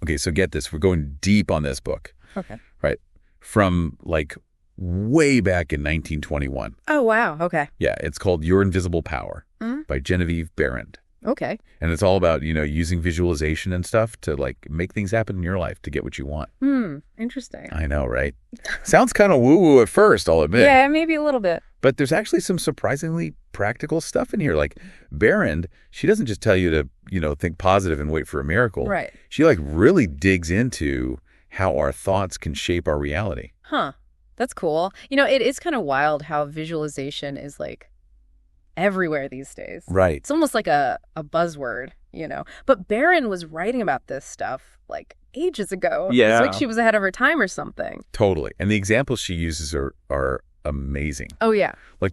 Okay, so get this. We're going deep on this book. Okay. Right? From like way back in 1921. Oh, wow. Okay. Yeah, it's called Your Invisible Power by Genevieve Behrend. Okay. And it's all about, using visualization and stuff to like make things happen in your life to get what you want. Interesting. I know, right? Sounds kind of woo-woo at first, I'll admit. Yeah, maybe a little bit. But there's actually some surprisingly practical stuff in here. Like Behrend, she doesn't just tell you to, think positive and wait for a miracle. Right. She like really digs into how our thoughts can shape our reality. Huh. That's cool. It is kind of wild how visualization is like everywhere these days. Right. It's almost like a buzzword, But Behrend was writing about this stuff like ages ago. Yeah. It's like she was ahead of her time or something. Totally. And the examples she uses are amazing. Oh, yeah. Like,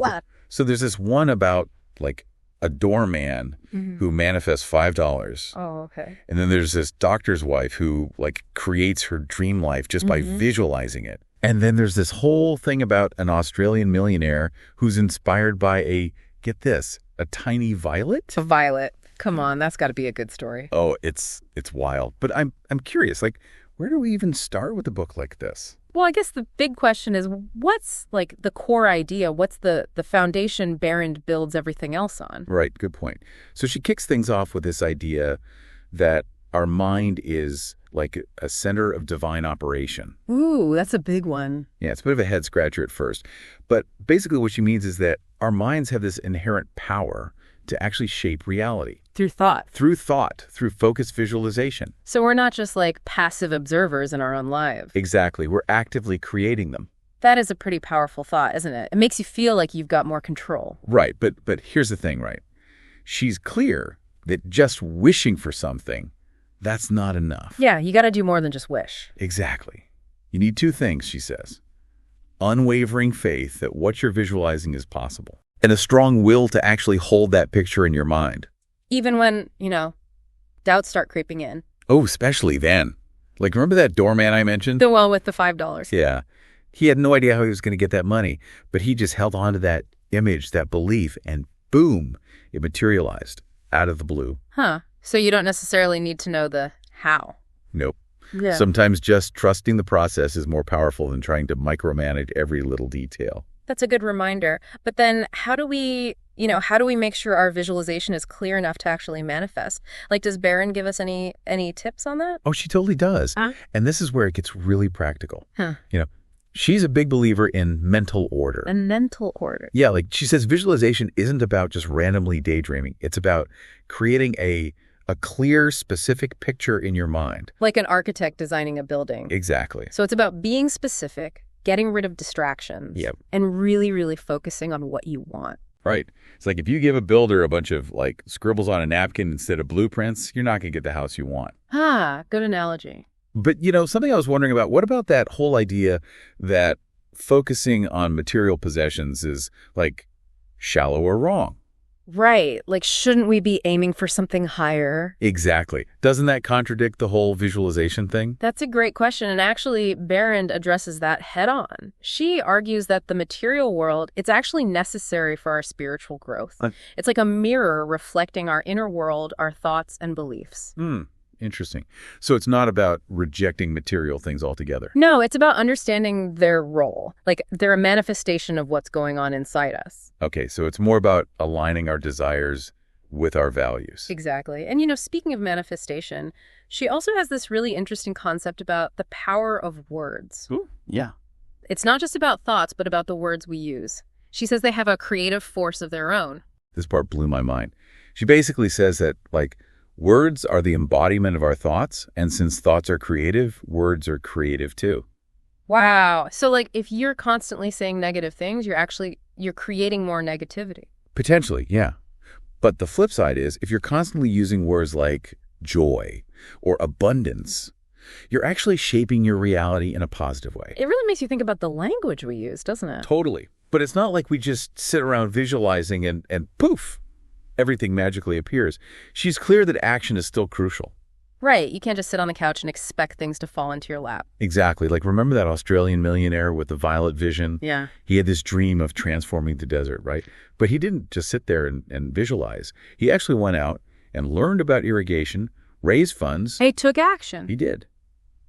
so there's this one about like a doorman who manifests $5. Oh, okay. And then there's this doctor's wife who like creates her dream life just by visualizing it. And then there's this whole thing about an Australian millionaire who's inspired by get this, a tiny violet? A violet. Come on, that's got to be a good story. Oh, it's wild. But I'm curious, like, where do we even start with a book like this? Well, I guess the big question is, what's like the core idea? What's the foundation Behrend builds everything else on? Right, good point. So she kicks things off with this idea that our mind is like a center of divine operation. Ooh, that's a big one. Yeah, it's a bit of a head scratcher at first. But basically what she means is that our minds have this inherent power to actually shape reality. Through thought. Through thought, through focused visualization. So we're not just like passive observers in our own lives. Exactly. We're actively creating them. That is a pretty powerful thought, isn't it? It makes you feel like you've got more control. Right. But here's the thing, right? She's clear that just wishing for something, that's not enough. Yeah, you got to do more than just wish. Exactly. You need two things, she says. Unwavering faith that what you're visualizing is possible. And a strong will to actually hold that picture in your mind. Even when, doubts start creeping in. Oh, especially then. Like, remember that doorman I mentioned? The one with the $5. Yeah. He had no idea how he was going to get that money, but he just held on to that image, that belief, and boom, it materialized out of the blue. Huh. So you don't necessarily need to know the how. Nope. Yeah. Sometimes just trusting the process is more powerful than trying to micromanage every little detail. That's a good reminder. But then how do we make sure our visualization is clear enough to actually manifest? Like, does Behrend give us any tips on that? Oh, she totally does. And this is where it gets really practical. Huh. She's a big believer in mental order. And mental order. Yeah, like she says, visualization isn't about just randomly daydreaming. It's about creating a clear, specific picture in your mind. Like an architect designing a building. Exactly. So it's about being specific, getting rid of distractions, and really, really focusing on what you want. Right. It's like if you give a builder a bunch of like scribbles on a napkin instead of blueprints, you're not going to get the house you want. Good analogy. But, something I was wondering about, what about that whole idea that focusing on material possessions is like shallow or wrong? Right. Like, shouldn't we be aiming for something higher? Exactly. Doesn't that contradict the whole visualization thing? That's a great question. And actually, Behrend addresses that head on. She argues that the material world, it's actually necessary for our spiritual growth. It's like a mirror reflecting our inner world, our thoughts and beliefs. Interesting. So it's not about rejecting material things altogether. No, it's about understanding their role. Like, they're a manifestation of what's going on inside us. Okay, so it's more about aligning our desires with our values. Exactly. And, speaking of manifestation, she also has this really interesting concept about the power of words. Ooh, yeah. It's not just about thoughts, but about the words we use. She says they have a creative force of their own. This part blew my mind. She basically says that, like, words are the embodiment of our thoughts, and since thoughts are creative, words are creative too. Wow. So like if you're constantly saying negative things, you're creating more negativity. Potentially, yeah. But the flip side is if you're constantly using words like joy or abundance, you're actually shaping your reality in a positive way. It really makes you think about the language we use, doesn't it? Totally. But it's not like we just sit around visualizing and poof, everything magically appears. She's clear that action is still crucial. Right. You can't just sit on the couch and expect things to fall into your lap. Exactly. Like, remember that Australian millionaire with the violet vision? Yeah. He had this dream of transforming the desert, right? But he didn't just sit there and visualize. He actually went out and learned about irrigation, raise funds. He took action. He did.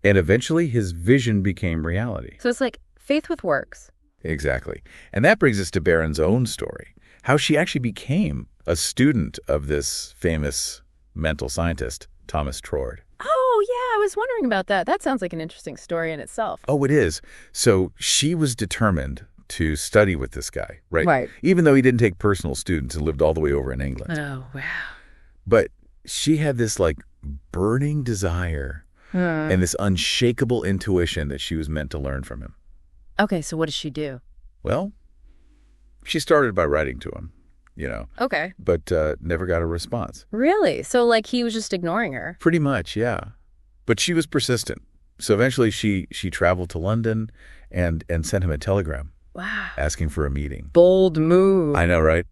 And eventually his vision became reality. So it's like faith with works. Exactly. And that brings us to Behrend's own story, how she actually became a student of this famous mental scientist, Thomas Trord. Oh, yeah, I was wondering about that. That sounds like an interesting story in itself. Oh, it is. So she was determined to study with this guy, right? Right. Even though he didn't take personal students and lived all the way over in England. Oh, wow. But she had this like burning desire and this unshakable intuition that she was meant to learn from him. Okay, so what does she do? Well, she started by writing to him, Okay. but never got a response. Really? So like he was just ignoring her? Pretty much, yeah. But she was persistent. So eventually she traveled to London and sent him a telegram. Wow. Asking for a meeting. Bold move. I know, right?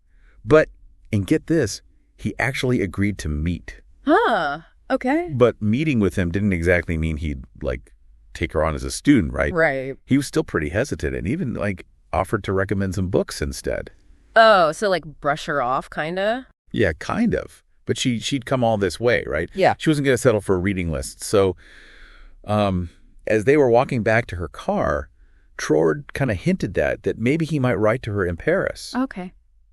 But, and get this, he actually agreed to meet. Huh. Okay. But meeting with him didn't exactly mean he'd, like, take her on as a student, right? Right. He was still pretty hesitant and even, like, offered to recommend some books instead. Oh, so like brush her off, kind of? Yeah, kind of. But she'd come all this way, right? Yeah. She wasn't going to settle for a reading list. So as they were walking back to her car, Trord kind of hinted that maybe he might write to her in Paris. Okay.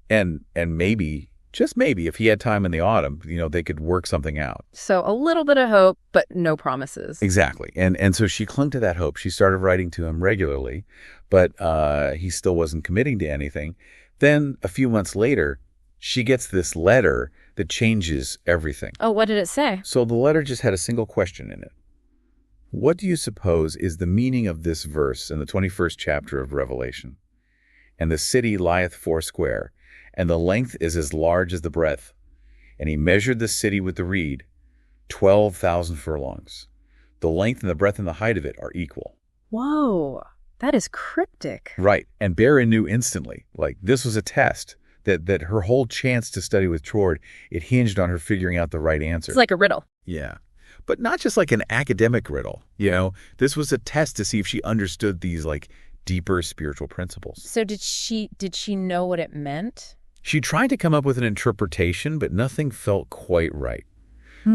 And maybe, just maybe, if he had time in the autumn, they could work something out. So a little bit of hope, but no promises. Exactly. And so she clung to that hope. She started writing to him regularly, but he still wasn't committing to anything. Then a few months later, she gets this letter that changes everything. Oh, what did it say? So the letter just had a single question in it. What do you suppose is the meaning of this verse in the 21st chapter of Revelation? And the city lieth foursquare, and the length is as large as the breadth. And he measured the city with the reed, 12,000 furlongs. The length and the breadth and the height of it are equal. Whoa, that is cryptic. Right. And Behrend knew instantly, like this was a test, that her whole chance to study with Trord, it hinged on her figuring out the right answer. It's like a riddle. Yeah. But not just like an academic riddle, This was a test to see if she understood these like deeper spiritual principles. So did she know what it meant? She tried to come up with an interpretation, but nothing felt quite right.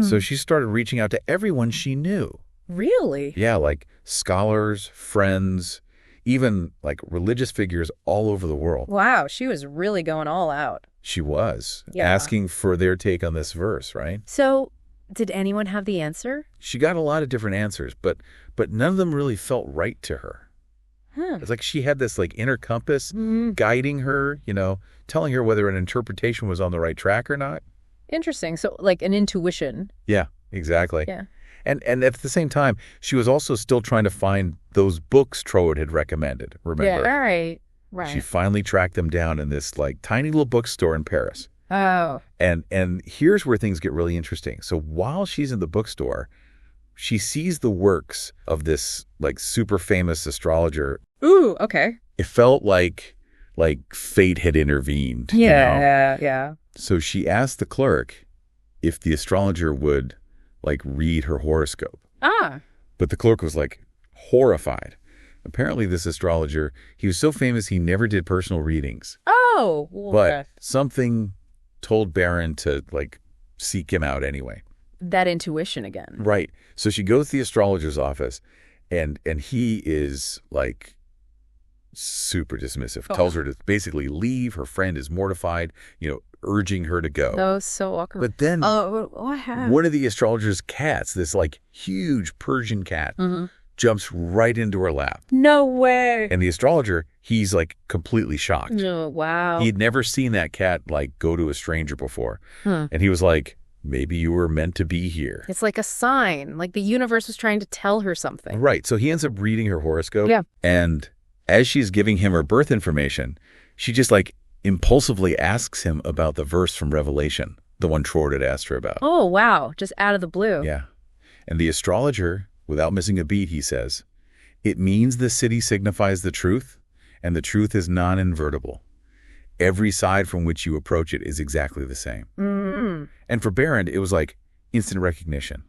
So she started reaching out to everyone she knew. Really? Yeah, like scholars, friends, even like religious figures all over the world. Wow, she was really going all out. She was, Yeah. asking for their take on this verse, right? So did anyone have the answer? She got a lot of different answers, but none of them really felt right to her. Huh. It's like she had this like inner compass guiding her, telling her whether an interpretation was on the right track or not. Interesting. So like an intuition. Yeah, exactly. Yeah. And at the same time, she was also still trying to find those books Trord had recommended, remember? Yeah, right. Right. She finally tracked them down in this like tiny little bookstore in Paris. Oh. And here's where things get really interesting. So while she's in the bookstore, she sees the works of this like super famous astrologer. Ooh, okay. It felt like fate had intervened. Yeah. So she asked the clerk if the astrologer would like read her horoscope. Ah. But the clerk was like horrified. Apparently this astrologer, he was so famous he never did personal readings. Oh. Well, But something told Behrend to like seek him out anyway. that intuition again. Right. So she goes to the astrologer's office and he is like super dismissive, tells her to basically leave. Her friend is mortified, urging her to go. That was so awkward. But then what happened? one of the astrologer's cats, this like huge Persian cat, jumps right into her lap. No way. And the astrologer, he's like completely shocked. Oh, wow. He'd never seen that cat like go to a stranger before. And he was like, maybe you were meant to be here. It's like a sign, like the universe was trying to tell her something. Right. So he ends up reading her horoscope. Yeah. And as she's giving him her birth information, she just like impulsively asks him about the verse from Revelation, the one Trord had asked her about. Oh, wow. Just out of the blue. Yeah. And the astrologer, without missing a beat, he says, it means the city signifies the truth, and the truth is non-invertible. Every side from which you approach it is exactly the same. Mm-hmm. And for Behrend, it was like instant recognition.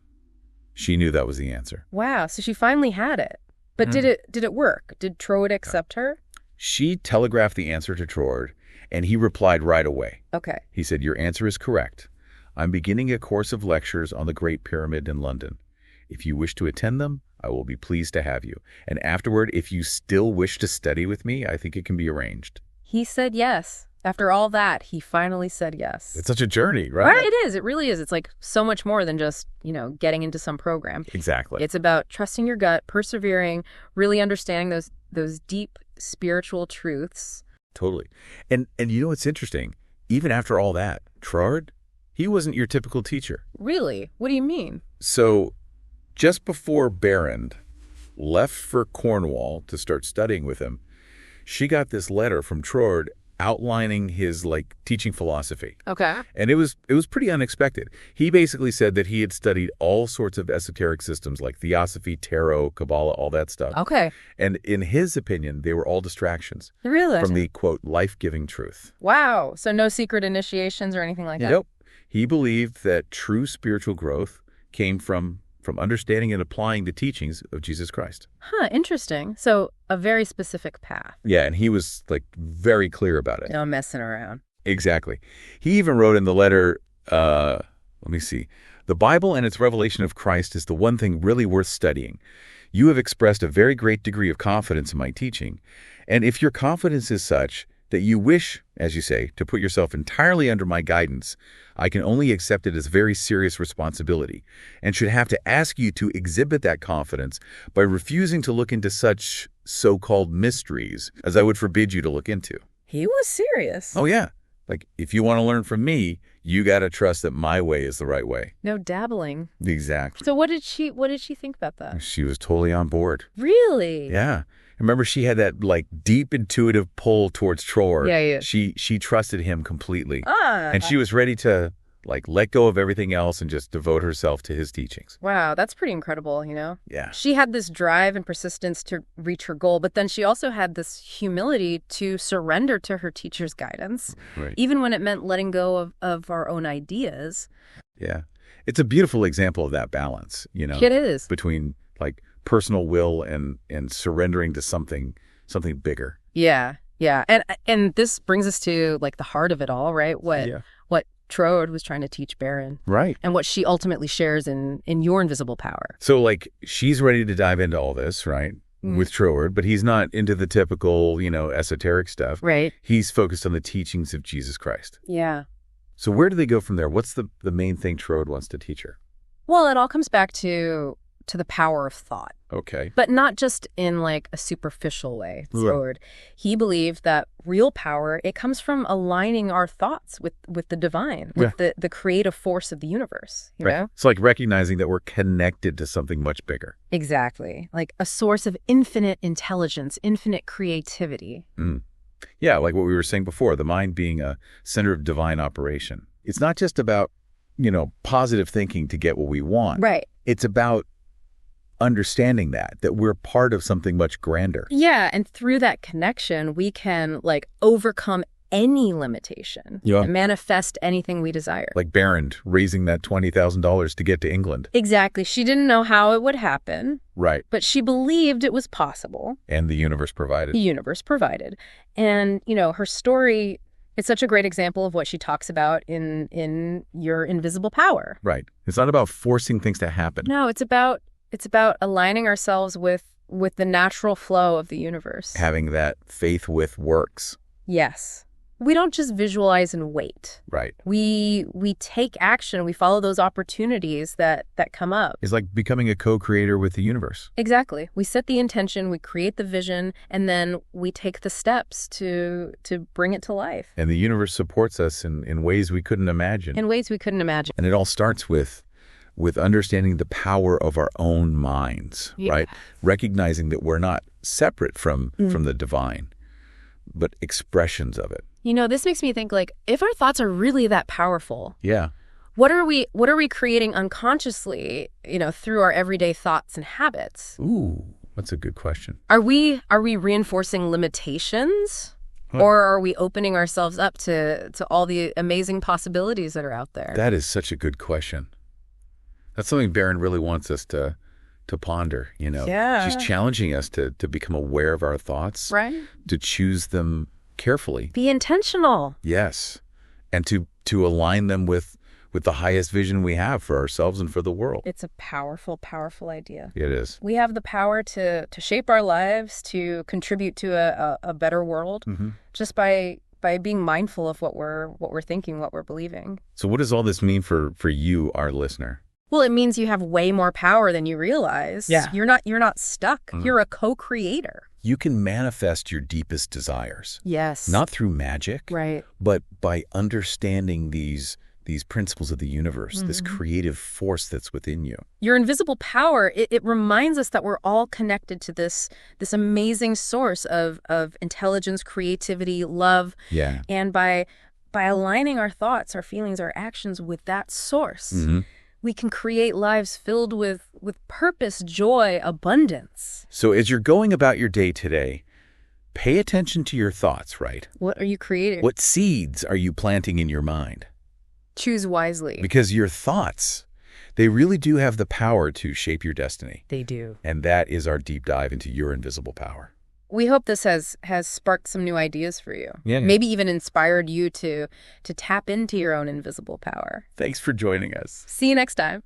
She knew that was the answer. Wow. So she finally had it. But did it work? Did Trord accept her? She telegraphed the answer to Trord, and he replied right away. Okay. He said, your answer is correct. I'm beginning a course of lectures on the Great Pyramid in London. If you wish to attend them, I will be pleased to have you. And afterward, if you still wish to study with me, I think it can be arranged. He said yes. After all that, he finally said yes. It's such a journey, right? Right, it is. It really is. It's like so much more than just, getting into some program. Exactly. It's about trusting your gut, persevering, really understanding those deep spiritual truths. Totally. And what's interesting? Even after all that, Trord, he wasn't your typical teacher. Really? What do you mean? So just before Behrend left for Cornwall to start studying with him, she got this letter from Trord outlining his teaching philosophy. Okay. And it was pretty unexpected. He basically said that he had studied all sorts of esoteric systems like theosophy, tarot, Kabbalah, all that stuff. Okay. And in his opinion, they were all distractions Really? from the, quote, life-giving truth. Wow. So no secret initiations or anything like that? Nope. He believed that true spiritual growth came from understanding and applying the teachings of Jesus Christ. Huh, interesting. So a very specific path. Yeah, and he was very clear about it. No messing around. Exactly. He even wrote in the letter, let me see, the Bible and its revelation of Christ is the one thing really worth studying. You have expressed a very great degree of confidence in my teaching, and if your confidence is such that you wish, as you say, to put yourself entirely under my guidance, I can only accept it as a very serious responsibility and should have to ask you to exhibit that confidence by refusing to look into such so-called mysteries as I would forbid you to look into. He was serious. Oh, yeah. If you want to learn from me, you got to trust that my way is the right way. No dabbling. Exactly. So what did she think about that? She was totally on board. Really? Yeah. Remember, she had that deep intuitive pull towards Trord. Yeah. She trusted him completely. Ah. And she was ready to let go of everything else and just devote herself to his teachings. Wow, that's pretty incredible, Yeah. She had this drive and persistence to reach her goal, but then she also had this humility to surrender to her teacher's guidance, Right. even when it meant letting go of our own ideas. Yeah. It's a beautiful example of that balance, It is. between personal will and surrendering to something bigger. Yeah. And this brings us to the heart of it all, right? What Trode was trying to teach Behrend. Right. And what she ultimately shares in Your Invisible Power. So she's ready to dive into all this, right? With Trord, but he's not into the typical, esoteric stuff. Right. He's focused on the teachings of Jesus Christ. Yeah. So where do they go from there? What's the main thing Trode wants to teach her? Well, it all comes back to the power of thought. Okay. But not just in a superficial way. Right. He believed that real power, it comes from aligning our thoughts with the divine, with the creative force of the universe. You know? It's recognizing that we're connected to something much bigger. Exactly. A source of infinite intelligence, infinite creativity. Yeah, like what we were saying before, the mind being a center of divine operation. It's not just about, positive thinking to get what we want. Right. It's about understanding that we're part of something much grander. Yeah, and through that connection, we can overcome any limitation and manifest anything we desire. Like Behrend raising that $20,000 to get to England. Exactly. She didn't know how it would happen. Right. But she believed it was possible. And the universe provided. The universe provided. And, her story, it's such a great example of what she talks about in Your Invisible Power. Right. It's not about forcing things to happen. No, it's about aligning ourselves with the natural flow of the universe. Having that faith with works. Yes. We don't just visualize and wait. Right. We take action. We follow those opportunities that come up. It's like becoming a co-creator with the universe. Exactly. We set the intention, we create the vision, and then we take the steps to bring it to life. And the universe supports us in ways we couldn't imagine. In ways we couldn't imagine. And it all starts with understanding the power of our own minds, right? Recognizing that we're not separate from the divine, but expressions of it. This makes me think if our thoughts are really that powerful, yeah, what are we creating unconsciously, through our everyday thoughts and habits? Ooh, that's a good question. Are we reinforcing limitations? Or are we opening ourselves up to all the amazing possibilities that are out there? That is such a good question. That's something Behrend really wants us to ponder, Yeah. She's challenging us to become aware of our thoughts. Right. To choose them carefully. Be intentional. Yes. And to align them with with the highest vision we have for ourselves and for the world. It's a powerful, powerful idea. It is. We have the power to shape our lives, to contribute to a better world, just by being mindful of what we're thinking, what we're believing. So what does all this mean for you, our listener? Well, it means you have way more power than you realize. Yeah. You're not stuck. You're a co-creator. You can manifest your deepest desires. Yes. Not through magic, right. but by understanding these principles of the universe, this creative force that's within you. Your invisible power, it reminds us that we're all connected to this amazing source of intelligence, creativity, love. Yeah. And by aligning our thoughts, our feelings, our actions with that source, we can create lives filled with purpose, joy, abundance. So as you're going about your day today, pay attention to your thoughts, right? What are you creating? What seeds are you planting in your mind? Choose wisely. Because your thoughts, they really do have the power to shape your destiny. They do. And that is our deep dive into your invisible power. We hope this has sparked some new ideas for you. Yeah. Maybe even inspired you to tap into your own invisible power. Thanks for joining us. See you next time.